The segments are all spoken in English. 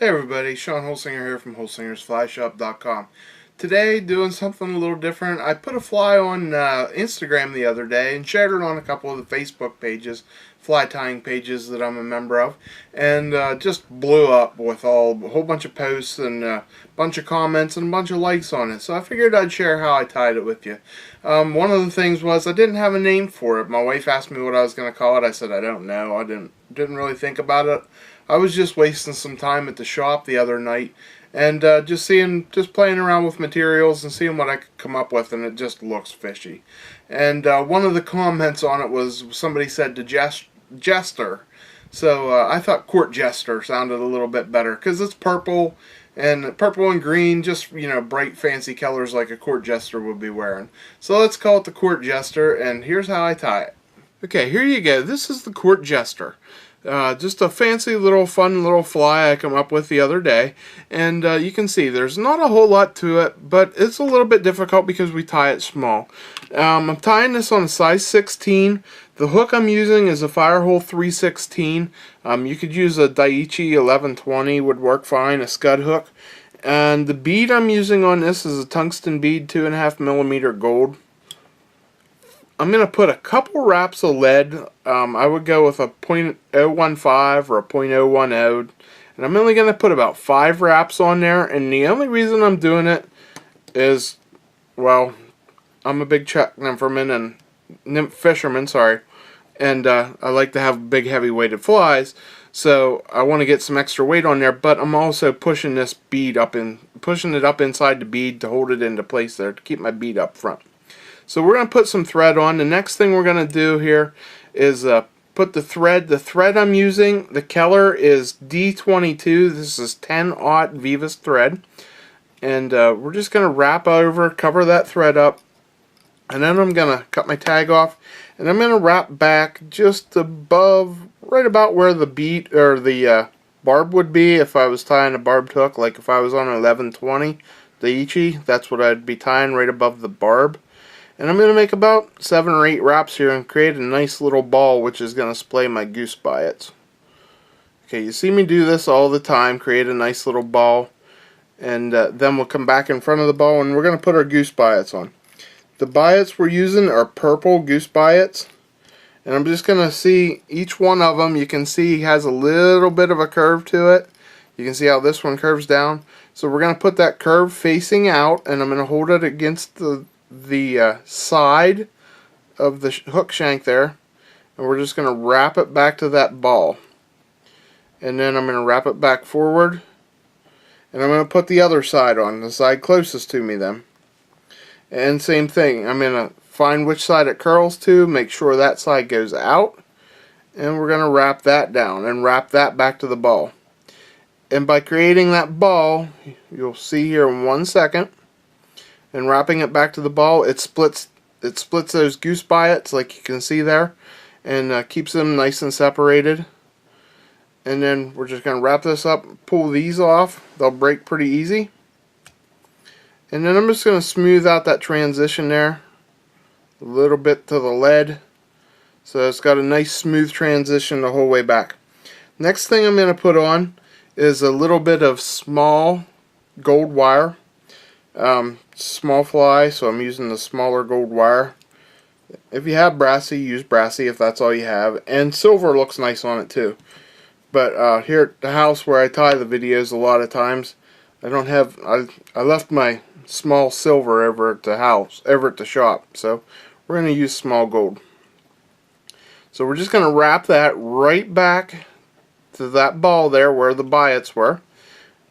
Hey everybody, Sean Holsinger here from HolsingersFlyShop.com. Today, doing something a little different. I put a fly on Instagram the other day and shared it on a couple of the Facebook pages, fly tying pages that I'm a member of, and just blew up with a whole bunch of posts and a bunch of comments and a bunch of likes on it. So I figured I'd share how I tied it with you. One of the things was I didn't have a name for it. My wife asked me what I was going to call it. I said I don't know. I didn't really think about it. I was just wasting some time at the shop the other night and just playing around with materials and seeing what I could come up with, and it just looks fishy. And one of the comments on it was somebody said to Jester. So I thought Court Jester sounded a little bit better because it's purple and green, just bright fancy colors like a Court Jester would be wearing. So let's call it the Court Jester, and here's how I tie it. Okay, here you go. This is the Court Jester. Just a fancy fun little fly I come up with the other day, and you can see there's not a whole lot to it, but it's a little bit difficult because we tie it small. I'm tying this on a size 16. The hook I'm using is a Firehole 316. You could use a Daiichi 1120, would work fine, a scud hook. And the bead I'm using on this is a tungsten bead, 2.5mm gold. I'm going to put a couple wraps of lead. I would go with a .015 or a .010. And I'm only going to put about 5 wraps on there. And the only reason I'm doing it is, well, I'm a big chuck nympherman and nymph fisherman, sorry. And I like to have big heavy weighted flies. So I want to get some extra weight on there, but I'm also pushing this bead pushing it up inside the bead to hold it into place there to keep my bead up front. So we're going to put some thread on. The next thing we're going to do here is put the thread. The thread I'm using, the Keller, is D22. This is 10/0 Vivus thread. And we're just going to wrap over, cover that thread up. And then I'm going to cut my tag off. And I'm going to wrap back just above, right about where the bead or the barb would be if I was tying a barbed hook. Like if I was on an 1120 Daiichi, that's what I'd be tying, right above the barb. And I'm going to make about 7 or 8 wraps here and create a nice little ball which is going to splay my goose biots. Okay, you see me do this all the time, create a nice little ball, and then we'll come back in front of the ball and we're going to put our goose biots on. The biots we're using are purple goose biots, and I'm just going to see each one of them. You can see has a little bit of a curve to it. You can see how this one curves down. So we're going to put that curve facing out, and I'm going to hold it against the side of the hook shank there, and we're just going to wrap it back to that ball, and then I'm going to wrap it back forward, and I'm going to put the other side on, the side closest to me then, and same thing, I'm going to find which side it curls to, make sure that side goes out, and we're going to wrap that down and wrap that back to the ball. And by creating that ball, you'll see here in 1 second, and wrapping it back to the ball, it splits those goose biots like you can see there, and keeps them nice and separated. And then we're just going to wrap this up, pull these off. They'll break pretty easy. And then I'm just going to smooth out that transition there a little bit to the lead, so it's got a nice smooth transition the whole way back. Next thing I'm going to put on is a little bit of small gold wire. Small fly, so I'm using the smaller gold wire. If you have brassy, use brassy if that's all you have, and silver looks nice on it too. But here at the house where I tie the videos, a lot of times I don't have, I left my small silver over at the shop, so we're going to use small gold. So we're just going to wrap that right back to that ball there where the biots were,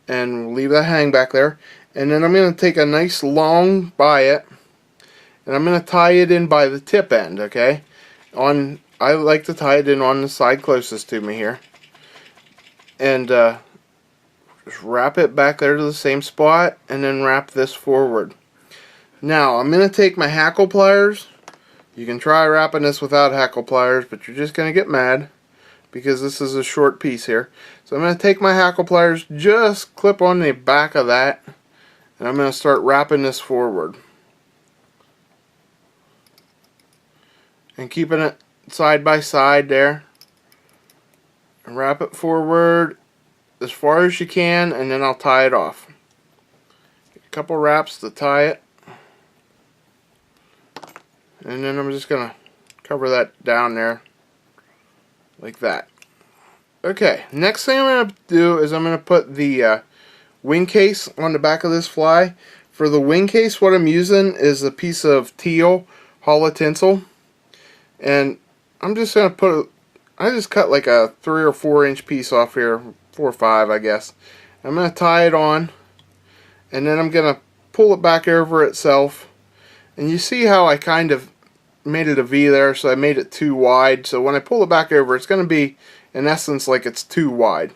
and leave that hang back there. And then I'm going to take a nice long biot, and I'm going to tie it in by the tip end, okay? I like to tie it in on the side closest to me here. And just wrap it back there to the same spot, and then wrap this forward. Now, I'm going to take my hackle pliers. You can try wrapping this without hackle pliers, but you're just going to get mad because this is a short piece here. So I'm going to take my hackle pliers, just clip on the back of that, and I'm going to start wrapping this forward and keeping it side by side there, and wrap it forward as far as you can, and then I'll tie it off. A couple wraps to tie it, and then I'm just going to cover that down there like that. Okay, next thing I'm going to do is I'm going to put the wing case on the back of this fly. For the wing case, what I'm using is a piece of teal hollow tinsel, and I'm just going to put I just cut like a 3 or 4 inch piece off here, 4 or 5 I guess. I'm going to tie it on, and then I'm going to pull it back over itself, and you see how I kind of made it a V there, so I made it too wide, so when I pull it back over it's going to be in essence like it's too wide.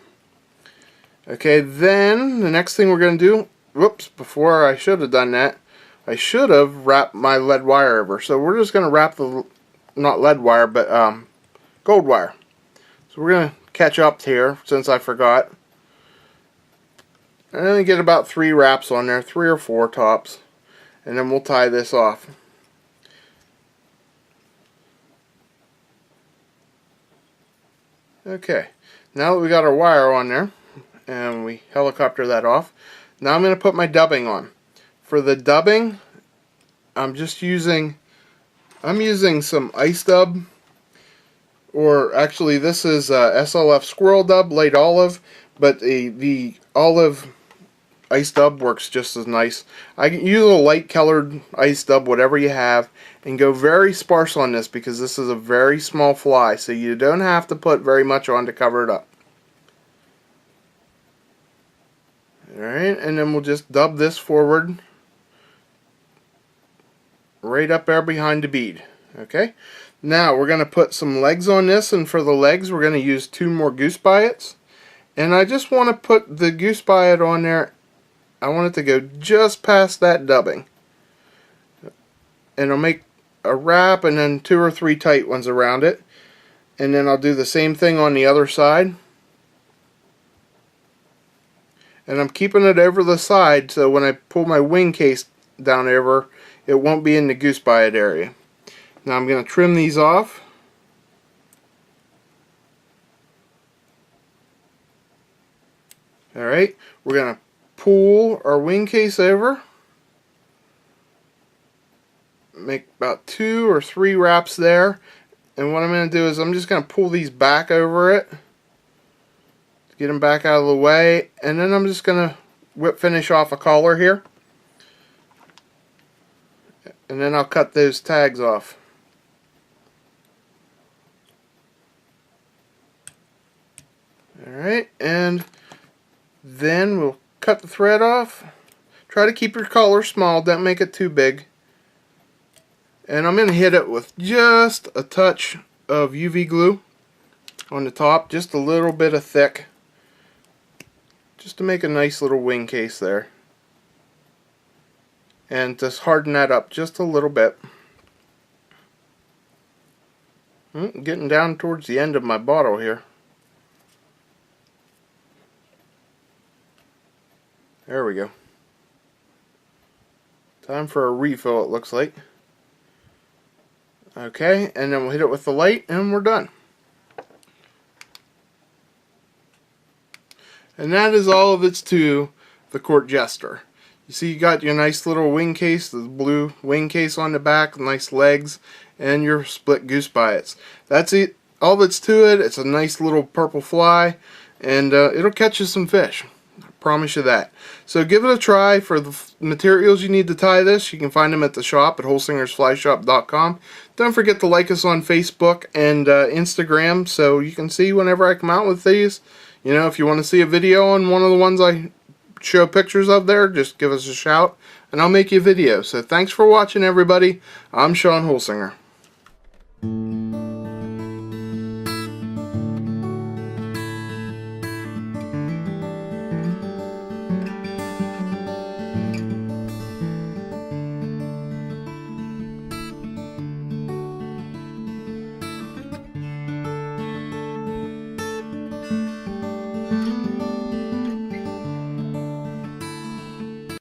Okay, then the next thing we're going to do, whoops, before I should have done that, I should have wrapped my lead wire over. So we're just going to wrap the, not lead wire, but gold wire. So we're going to catch up here since I forgot. And then get about 3 wraps on there, 3 or 4 tops. And then we'll tie this off. Okay, now that we got our wire on there, and we helicopter that off, now I'm going to put my dubbing on. For the dubbing, I'm using some ice dub, or actually this is SLF Squirrel Dub Light Olive, but the olive ice dub works just as nice. I can use a light colored ice dub, whatever you have, and go very sparse on this because this is a very small fly, so you don't have to put very much on to cover it up. Alright, and then we'll just dub this forward right up there behind the bead. Okay, now we're going to put some legs on this, and for the legs we're going to use 2 more goose biots, and I just want to put the goose biot on there. I want it to go just past that dubbing, and I'll make a wrap and then 2 or 3 tight ones around it, and then I'll do the same thing on the other side. And I'm keeping it over the side so when I pull my wing case down over, it won't be in the goose biot area. Now I'm going to trim these off. Alright, we're going to pull our wing case over. Make about 2 or 3 wraps there. And what I'm going to do is I'm just going to pull these back over it. Get them back out of the way, and then I'm just going to whip finish off a collar here, and then I'll cut those tags off. Alright, and then we'll cut the thread off. Try to keep your collar small, don't make it too big. And I'm going to hit it with just a touch of UV glue on the top, just a little bit of thick, just to make a nice little wing case there. And just harden that up just a little bit. Getting down towards the end of my bottle here. There we go. Time for a refill, it looks like. Okay, and then we'll hit it with the light and we're done. And that is all of it's to the Court Jester. You see you got your nice little wing case, the blue wing case on the back, nice legs, and your split goose biots. That's it. All that's to it. It's a nice little purple fly, and it'll catch you some fish. I promise you that. So give it a try. For the materials you need to tie this, you can find them at the shop at holsingersflyshop.com. Don't forget to like us on Facebook and Instagram so you can see whenever I come out with these. You know, if you want to see a video on one of the ones I show pictures of there, just give us a shout and I'll make you a video. So thanks for watching, everybody. I'm Shawn Holsinger.